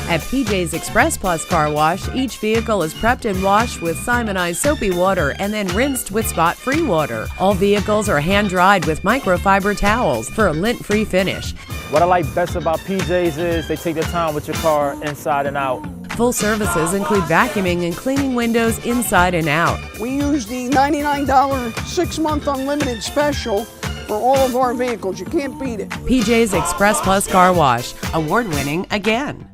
At PJ's Express Plus Car Wash, each vehicle is prepped and washed with Simonized soapy water and then rinsed with spot-free water. All vehicles are hand-dried with microfiber towels for a lint-free finish. What I like best about PJ's is they take their time with your car inside and out. Full services include vacuuming and cleaning windows inside and out. We use the $99 6-month unlimited special for all of our vehicles. You can't beat it. PJ's Express Plus Car Wash, award-winning again.